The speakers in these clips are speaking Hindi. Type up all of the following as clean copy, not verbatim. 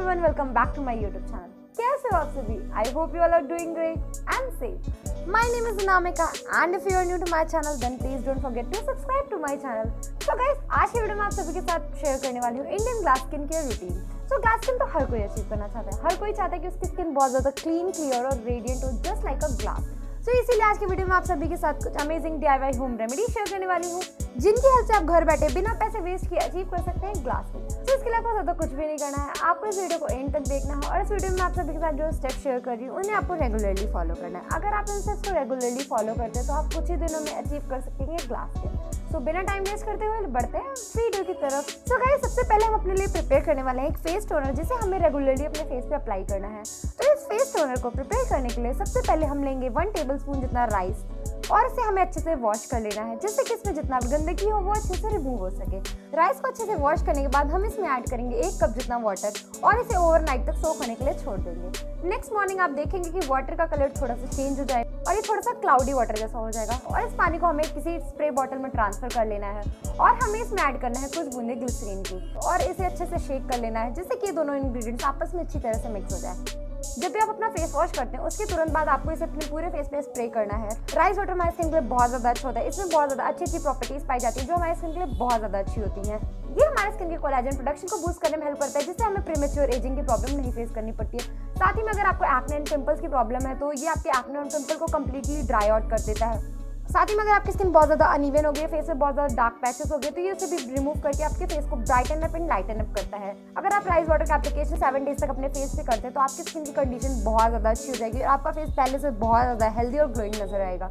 everyone, welcome back to my YouTube channel. कैसे हो आप सभी? I hope you all are doing great and safe. My name is Anamika and if you are new to my channel then please don't forget to subscribe to my channel. So guys, आज की वीडियो में आप सभी के साथ शेयर करने वाली हूँ Indian glass skin care routine. So glass skin तो हर कोई अचीव करना चाहता है. हर कोई चाहता है कि उसकी स्किन बहुत ज़्यादा क्लीन, क्लियर और रेडियंट हो, जस्ट लाइक अ ग्लास. तो इसीलिए आज की वीडियो में आप सभी के साथ कुछ amazing DIY home remedy share करने वाली हूँ, जिनकी हेल्प से आप घर बैठे बिना पैसे वेस्ट किए अचीव कर सकते हैं ग्लास स्किन. तो इसके लिए आपको ज़्यादा कुछ भी नहीं करना है, आपको इस वीडियो को एंड तक देखना है और इस वीडियो में आप सभी के साथ जो स्टेप शेयर कर रही हूँ उन्हें आपको रेगुलरली फॉलो करना है. अगर आप इन स्टेप्स को रेगुलरली फॉलो करते हैं तो आप कुछ ही दिनों में अचीव कर सकेंगे ग्लास स्किन. तो बिना टाइम वेस्ट करते हुए बढ़ते हैं वीडियो की तरफ. तो गाइस, सबसे पहले हम अपने लिए प्रिपेयर करने वाले हैं एक फेस टोनर, जिसे हमें रेगुलरली अपने फेस पे अप्लाई करना है. तो इस फेस टोनर को प्रिपेयर करने के लिए सबसे पहले हम लेंगे 1 टेबलस्पून जितना राइस और इसे हमें अच्छे से वॉश कर लेना है, जिससे कि इसमें जितना भी गंदगी हो वो अच्छे से रिमूव हो सके. राइस को अच्छे से वॉश करने के बाद हम इसमें ऐड करेंगे 1 कप जितना वाटर और इसे ओवरनाइट तक सोक होने के लिए छोड़ देंगे. नेक्स्ट मॉर्निंग आप देखेंगे कि वाटर का कलर थोड़ा सा चेंज हो जाएगा और ये थोड़ा सा क्लाउडी वाटर जैसा हो जाएगा और इस पानी को हमें किसी स्प्रे बॉटल में ट्रांसफर कर लेना है और हमें इसमें ऐड करना है कुछ बूंदे ग्लिसरीन की और इसे अच्छे से शेक कर लेना है, जिससे कि ये दोनों इंग्रेडिएंट्स आपस में अच्छी तरह से मिक्स हो जाए. जब भी आप अपना फेस वॉश करते हैं उसके तुरंत बाद आपको इसे अपने पूरे फेस पे स्प्रे करना है. राइस वाटर हमारे स्किन के लिए बहुत ज़्यादा अच्छा होता है. इसमें बहुत ज़्यादा अच्छी प्रॉपर्टीज पाई जाती है जो हमारे स्किन के लिए बहुत ज़्यादा अच्छी होती हैं. ये हमारे स्किन के कोलेजन प्रोडक्शन को बूस्ट करने में हेल्प करता है, जिससे हमें प्रीमेच्योर एजिंग की प्रॉब्लम नहीं फेस करनी पड़ती है. साथ ही में अगर आपको एक्ने एंड पिंपल्स की प्रॉब्लम है तो ये आपके एक्ने एंड पिंपल को कम्प्लीटली ड्राई आउट कर देता है. साथ ही में अगर आपकी स्किन बहुत ज़्यादा अनइवन हो गई, फेस में बहुत ज़्यादा डार्क पैचेस हो गए, तो ये उसे भी रिमूव करके आपके फेस को brighten up and lighten up करता है. अगर आप राइस वाटर का एप्लीकेशन 7 डेज तक अपने फेस पे करते हैं तो आपकी स्किन की कंडीशन बहुत ज़्यादा अच्छी हो जाएगी और आपका फेस पहले से बहुत ज़्यादा हेल्दी और ग्लोइंग नजर आएगा.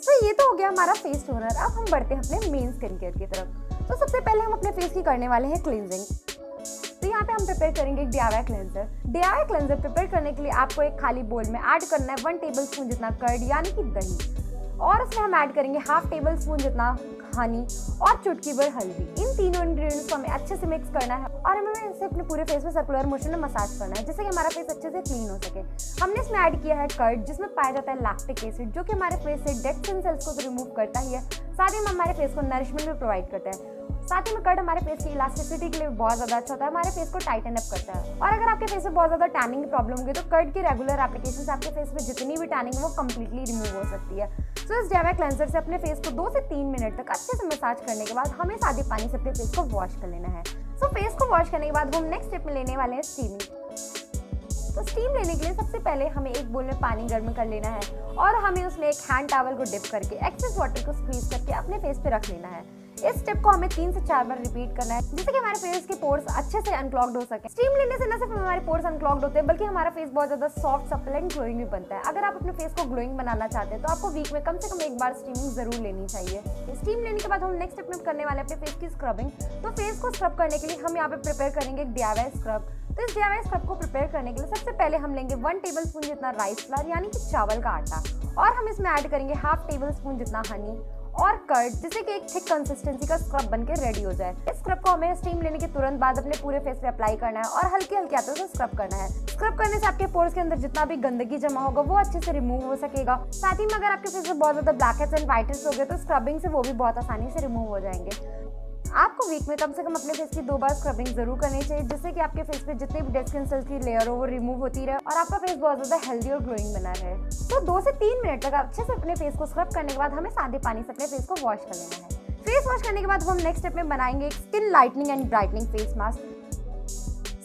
तो ये तो हो गया हमारा फेस टोनर. अब हम बढ़ते हैं अपने मेन स्किन केयर की तरफ. तो सबसे पहले हम अपने फेस की करने वाले हैं क्लींजिंग. तो यहाँ पे हम प्रिपेयर करेंगे एक DIY cleanser. DIY cleanser prepare करने के लिए आपको एक खाली बोल में ऐड करना है 1 टेबलस्पून जितना कर्ड यानी कि दही और उसमें हम ऐड करेंगे 1/2 टेबलस्पून जितना हनी और चुटकी भर हल्दी. इन तीनों इंग्रेडिएंट्स को हमें अच्छे से मिक्स करना है और हमें इसे अपने पूरे फेस में सर्कुलर मोशन में मसाज करना है, जिससे कि हमारा फेस अच्छे से क्लीन हो सके. हमने इसमें ऐड किया है कर्ड, जिसमें पाया जाता है लैक्टिक एसिड, जो कि हमारे फेस से डेड स्किन सेल्स को तो रिमूव करता ही है, साथ ही में हमारे फेस को नरिशमेंट भी प्रोवाइड करता है. साथ ही में कर्ड हमारे फेस की इलास्टिसिटी के लिए बहुत ज़्यादा अच्छा होता है, हमारे फेस को टाइटन अप करता है. और अगर आपके फेस में बहुत ज़्यादा टैनिंग की प्रॉब्लम होगी तो कर्ड की रेगुलर एप्लीकेशन से आपके फेस में जितनी भी टैनिंग है वो कम्प्लीटली रिमूव हो सकती है. तो इस DIY क्लेंजर से अपने फेस को 2 से 3 मिनट तक अच्छे से मसाज करने के बाद हमें सादे पानी से अपने फेस को वॉश कर लेना है. सो फेस को वॉश करने के बाद हम नेक्स्ट स्टेप में लेने वाले हैं स्टीमिंग. तो स्टीम लेने के लिए सबसे पहले हमें एक बोल में पानी गर्म कर लेना है और हमें उसमें एक हैंड टॉवल को डिप करके एक्सेस वाटर को स्क्वीज करके अपने फेस पे रख लेना है. इस स्टेप को हमें 3 से 4 बार रिपीट करना है, जिससे कि हमारे फेस के पोर्स अच्छे से अनक्लॉग्ड हो सके. स्टीम लेने से न सिर्फ हमारे पोर्स अनक्लॉग्ड होते हैं बल्कि हमारा फेस बहुत ज्यादा सॉफ्ट, सप्पल एंड ग्लोइंग भी बनता है. अगर आप अपने फेस को ग्लोइंग बनाना चाहते हैं तो आपको वीक में कम से कम एक बार स्टीमिंग जरूर लेनी चाहिए. स्टीम लेने के बाद हम नेक्स्ट स्टेप में करने वाले अपने फेस की स्क्रबिंग. तो फेस को स्क्रब करने के लिए हम यहाँ पे प्रिपेयर करेंगे एक DIY स्क्रब. तो इस DIY स्क्रब को प्रिपेयर करने के लिए सबसे पहले हम लेंगे 1 टेबलस्पून जितना राइस फ्लावर यानी कि चावल का आटा और हम इसमें ऐड करेंगे 1/2 टेबलस्पून जितना हनी और कर्ड, जिससे कि एक थिक कंसिस्टेंसी का स्क्रब बनके रेडी हो जाए. इस स्क्रब को हमें स्टीम लेने के तुरंत बाद अपने पूरे फेस पे अप्लाई करना है और हल्के हल्के हाथों से स्क्रब करना है. स्क्रब करने से आपके पोर्स के अंदर जितना भी गंदगी जमा होगा वो अच्छे से रिमूव हो सकेगा. साथ ही में अगर आपके फेस में बहुत ज्यादा black heads and white heads हो गए तो स्क्रबिंग से वो भी बहुत आसानी से रिमूव हो जाएंगे. आपको वीक में कम से कम अपने फेस की 2 बार स्क्रबिंग जरूर करनी चाहिए, जिससे कि आपके फेस पे जितने भी डेड स्किन सेल्स की लेयर हो वो रिमूव होती रहे और आपका फेस बहुत ज्यादा हेल्दी और ग्लोइंग बना रहे. तो 2 से 3 मिनट तक अच्छे से अपने फेस को स्क्रब करने के बाद हमें सादे पानी से अपने फेस को वॉश कर लेना है. फेस वॉश करने के बाद हम नेक्स्ट स्टेप में बनाएंगे एक skin lightening and brightening face mask.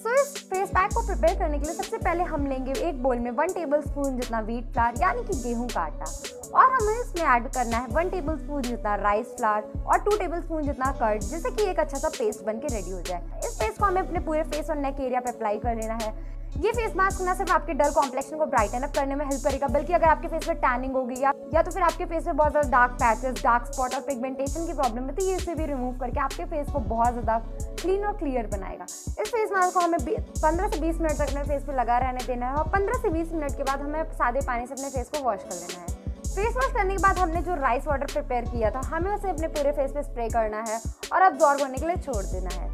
So इस फेस पैक को प्रिपेयर करने के लिए सबसे पहले हम लेंगे एक बोल में 1 टेबलस्पून जितना व्हीट फ्लावर यानी कि गेहूं का आटा और हमें इसमें ऐड करना है 1 टेबलस्पून जितना राइस फ्लावर और 2 टेबलस्पून जितना कर्ड, जिससे कि एक अच्छा सा पेस्ट बन के रेडी हो जाए. इस पेस्ट को हमें अपने पूरे फेस और नेक एरिया पे अप्लाई कर लेना है. ये फेस मास्क न सिर्फ आपके डल कॉम्प्लेक्शन को ब्राइटन अप करने में हेल्प करेगा, बल्कि अगर आपके फेस में टैनिंग होगी या तो फिर आपके फेस में बहुत ज़्यादा डार्क पैचेस, डार्क स्पॉट और पिगमेंटेशन की प्रॉब्लम है तो ये इसे भी रिमूव करके आपके फेस को बहुत ज़्यादा क्लीन और क्लियर बनाएगा. इस फेस मास्क को हमें 15 से 20 मिनट तक अपने फेस पे लगा रहने देना है और 15 से 20 मिनट के बाद हमें सादे पानी से अपने फेस को वॉश कर लेना है. फेस वॉश करने के बाद हमने जो राइस वाटर प्रिपेयर किया था हमें उसे अपने पूरे फेस पे स्प्रे करना है और अब्जॉर्ब होने के लिए छोड़ देना है.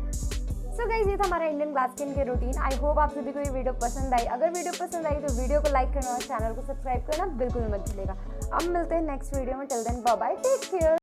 सो गाइस, ये था हमारा इंडियन ग्लास स्किन के रूटीन. आई होप आप सभी को ये वीडियो पसंद आई. अगर वीडियो पसंद आई तो वीडियो को लाइक करना और चैनल को सब्सक्राइब करना बिल्कुल मत भूलिएगा. अब मिलते हैं नेक्स्ट वीडियो में. Till then bye bye, take care.